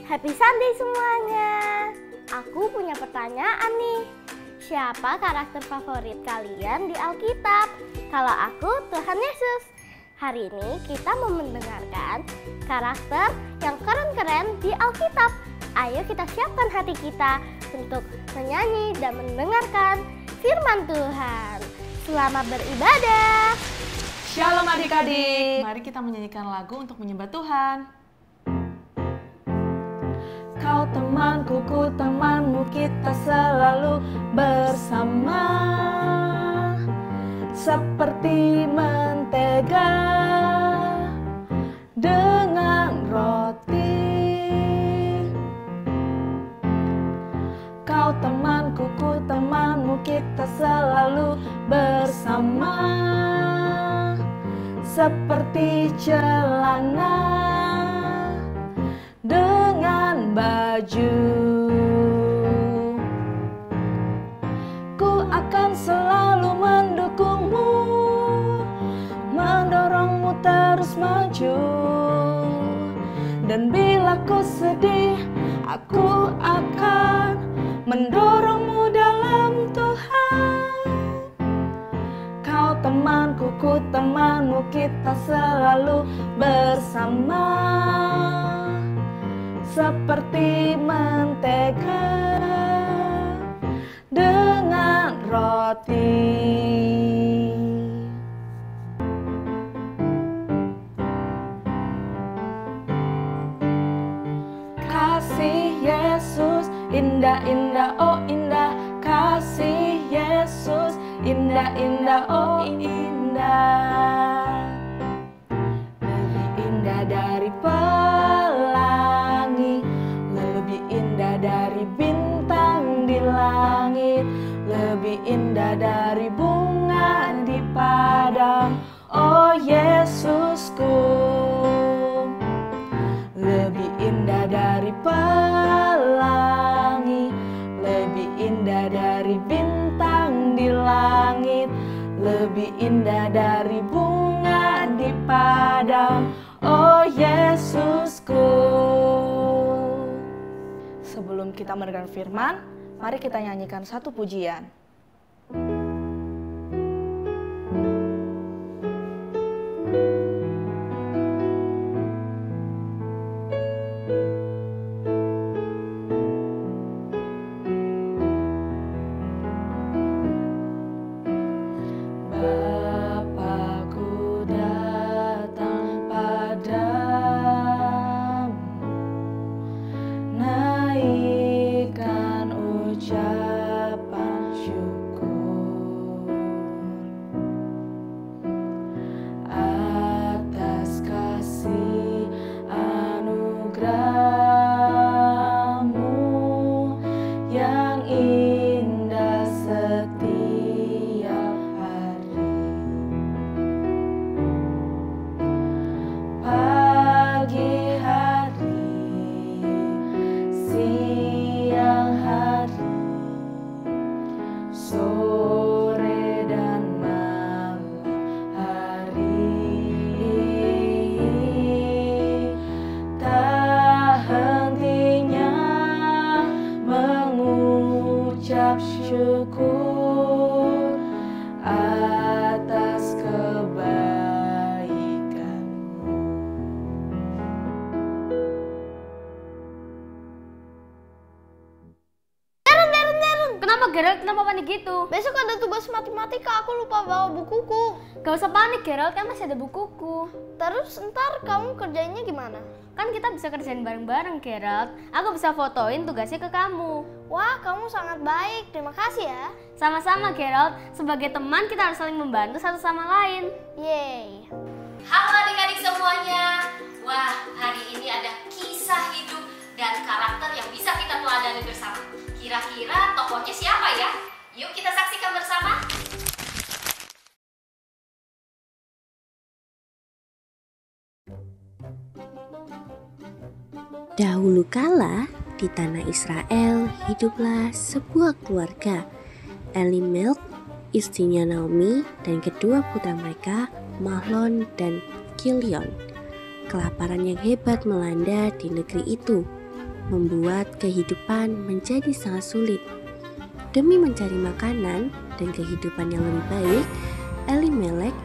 Happy Sunday semuanya. Aku punya pertanyaan nih. Siapa karakter favorit kalian di Alkitab? Kalau aku, Tuhan Yesus. Hari ini kita mau mendengarkan karakter yang keren-keren di Alkitab. Ayo kita siapkan hati kita untuk menyanyi dan mendengarkan firman Tuhan. Selamat beribadah. Shalom adik-adik. Mari kita menyanyikan lagu untuk menyembah Tuhan. Kau temanku, ku temanmu, kita selalu bersama. Seperti mentega dengan roti. Kau temanku, ku temanmu, kita selalu bersama. Seperti celana dengan baju. Ku akan selalu mendukungmu, mendorongmu terus maju. Dan bila ku sedih, aku akan mendorongmu dalam Tuhan. Kau temanku, ku temanmu, kita selalu bersama. Seperti mentega dengan roti. Kasih Yesus indah-indah, oh indah. Kasih Yesus indah-indah, oh indah. Lebih indah dari pelangi, lebih indah dari bintang di langit, lebih indah dari bunga di padang, oh Yesusku. Lebih indah dari pelangi, lebih indah dari bintang di langit, lebih indah dari bunga di padang, oh Yesusku. Sebelum kita mendengar firman, mari kita nyanyikan satu pujian. Syukur atas kebaikanmu. Kenapa Gerald? Kenapa panik gitu? Besok ada tugas matematika, aku lupa bawa bukuku. Gak usah panik Gerald, kan masih ada bukuku. Terus ntar kamu kerjainnya gimana? Kan kita bisa kerjain bareng-bareng Gerald. Aku bisa fotoin tugasnya ke kamu. Wah, kamu sangat baik. Terima kasih ya. Sama-sama Gerald. Sebagai teman kita harus saling membantu satu sama lain. Yeay. Halo adik-adik semuanya. Wah, hari ini ada kisah hidup dan karakter yang bisa kita teladani bersama. Kira-kira tokohnya siapa ya? Yuk kita saksikan bersama. Dahulu kala, di tanah Israel hiduplah sebuah keluarga. Elimelek, istrinya Naomi, dan kedua putra mereka, Mahlon dan Kilion. Kelaparan yang hebat melanda di negeri itu. membuat kehidupan menjadi sangat sulit. Demi mencari makanan dan kehidupan yang lebih baik, Elimelek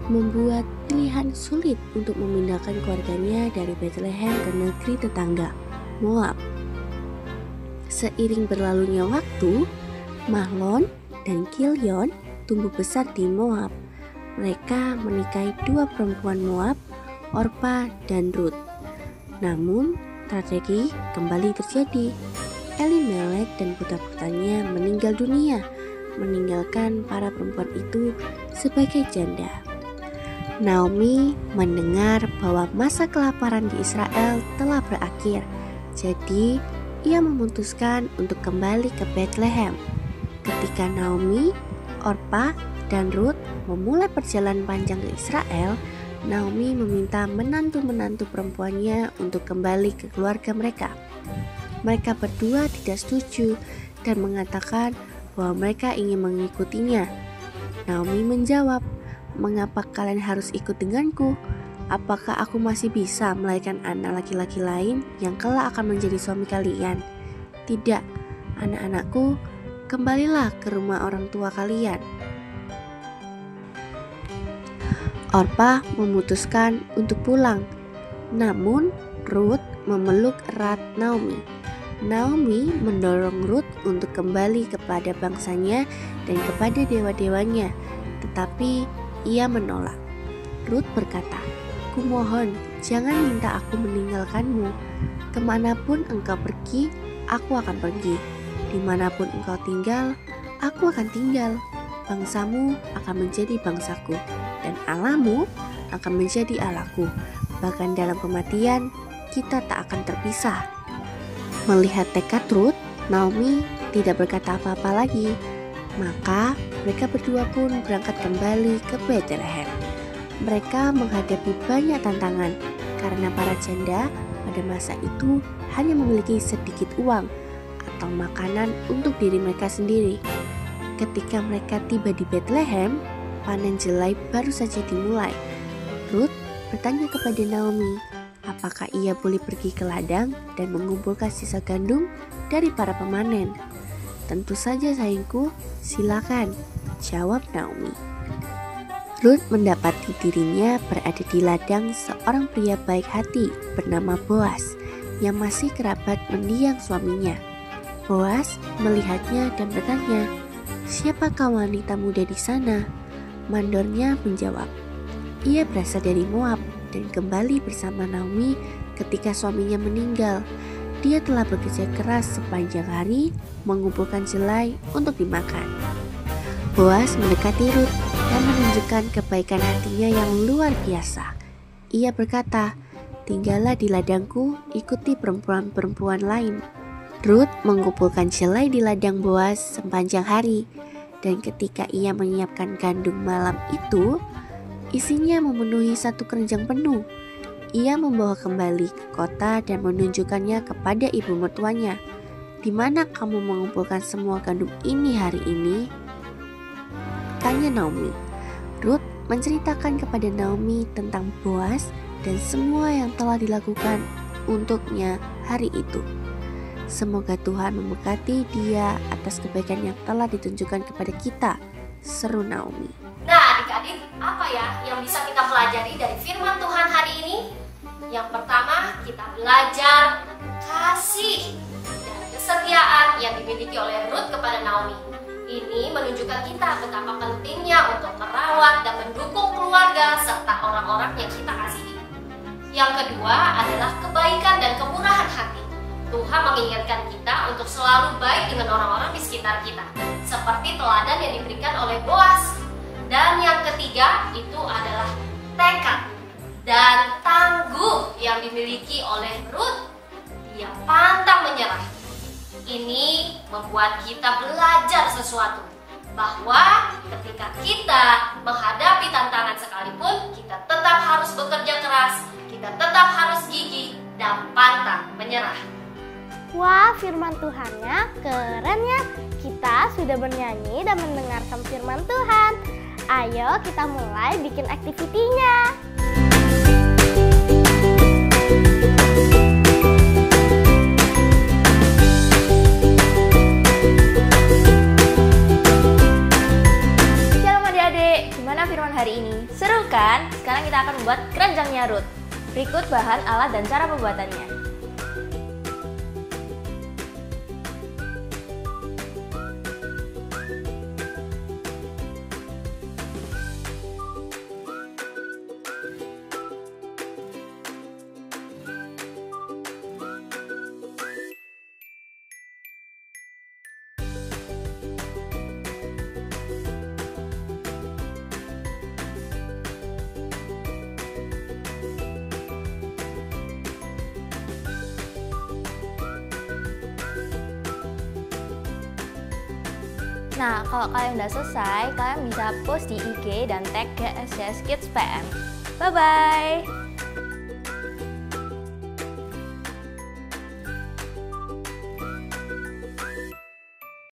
membuat pilihan sulit untuk memindahkan keluarganya dari Bethlehem ke negeri tetangga, Moab. Seiring berlalunya waktu, Mahlon dan Kilion tumbuh besar di Moab. Mereka menikahi 2 perempuan Moab, Orpa dan Rut. Namun, tragedi kembali terjadi. Elimelek dan putra-putranya meninggal dunia, meninggalkan para perempuan itu sebagai janda. Naomi mendengar bahwa masa kelaparan di Israel telah berakhir, jadi ia memutuskan untuk kembali ke Bethlehem. Ketika Naomi, Orpa, dan Rut memulai perjalanan panjang ke Israel, Naomi meminta menantu-menantu perempuannya untuk kembali ke keluarga mereka. Mereka berdua tidak setuju dan mengatakan bahwa mereka ingin mengikutinya. Naomi menjawab, "Mengapa kalian harus ikut denganku? Apakah aku masih bisa melahirkan anak laki-laki lain yang kelak akan menjadi suami kalian? Tidak, anak-anakku, kembalilah ke rumah orang tua kalian." Orpa memutuskan untuk pulang, namun Rut memeluk erat Naomi. Naomi mendorong Rut untuk kembali kepada bangsanya dan kepada dewa-dewanya, tetapi ia menolak. Rut berkata, "Kumohon, jangan minta aku meninggalkanmu. Kemanapun engkau pergi, aku akan pergi. Dimanapun engkau tinggal, aku akan tinggal. Bangsamu akan menjadi bangsaku, dan Allahmu akan menjadi Allahku. Bahkan dalam kematian, kita tak akan terpisah." Melihat tekad Rut, Naomi tidak berkata apa-apa lagi. Maka mereka berdua pun berangkat kembali ke Bethlehem. Mereka menghadapi banyak tantangan karena para janda pada masa itu hanya memiliki sedikit uang atau makanan untuk diri mereka sendiri. Ketika mereka tiba di Bethlehem, panen jelai baru saja dimulai. Rut bertanya kepada Naomi, apakah ia boleh pergi ke ladang dan mengumpulkan sisa gandum dari para pemanen. "Tentu saja sayangku, silakan," jawab Naomi. Rut mendapati dirinya berada di ladang seorang pria baik hati bernama Boas yang masih kerabat mendiang suaminya. Boas melihatnya dan bertanya, "Siapakah wanita muda di sana?" Mandornya menjawab, "Ia berasal dari Moab dan kembali bersama Naomi ketika suaminya meninggal. Dia telah bekerja keras sepanjang hari mengumpulkan jelai untuk dimakan." Boas mendekati Rut dan menunjukkan kebaikan hatinya yang luar biasa. Ia berkata, "Tinggallah di ladangku, ikuti perempuan-perempuan lain." Rut mengumpulkan jelai di ladang Boas sepanjang hari, dan ketika ia menyiapkan gandum malam itu, isinya memenuhi 1 keranjang penuh. Ia membawa kembali ke kota dan menunjukkannya kepada ibu mertuanya. "Di mana kamu mengumpulkan semua gandum ini hari ini?" tanya Naomi. Rut menceritakan kepada Naomi tentang Boas dan semua yang telah dilakukan untuknya hari itu. "Semoga Tuhan memberkati dia atas kebaikan yang telah ditunjukkan kepada kita," seru Naomi. Nah, adik-adik, apa ya yang bisa kita pelajari dari firman Tuhan hari ini? Yang pertama, kita belajar kasih dan kesetiaan yang dimiliki oleh Rut kepada Naomi. Ini menunjukkan kita betapa pentingnya untuk merawat dan mendukung keluarga serta orang-orang yang kita kasihi. Yang kedua adalah kebaikan dan kemurahan hati. Tuhan mengingatkan kita untuk selalu baik dengan orang-orang di sekitar kita, seperti teladan yang diberikan oleh Boas. Dan yang ketiga itu adalah tekad dan tangguh yang dimiliki oleh Rut. Dia pantang menyerah. Ini membuat kita belajar sesuatu, bahwa ketika kita menghadapi tantangan sekalipun, kita tetap harus bekerja keras, kita tetap harus gigih dan pantang menyerah. Wah, firman Tuhannya keren ya. Kita sudah bernyanyi dan mendengarkan firman Tuhan. Ayo kita mulai bikin aktivitinya. hari ini. Seru kan? Sekarang kita akan membuat keranjangnya Ruth. Berikut bahan, alat, dan cara pembuatannya. Nah, kalau kalian udah selesai, kalian bisa post di IG dan tag GSJS Kids PM. Bye-bye!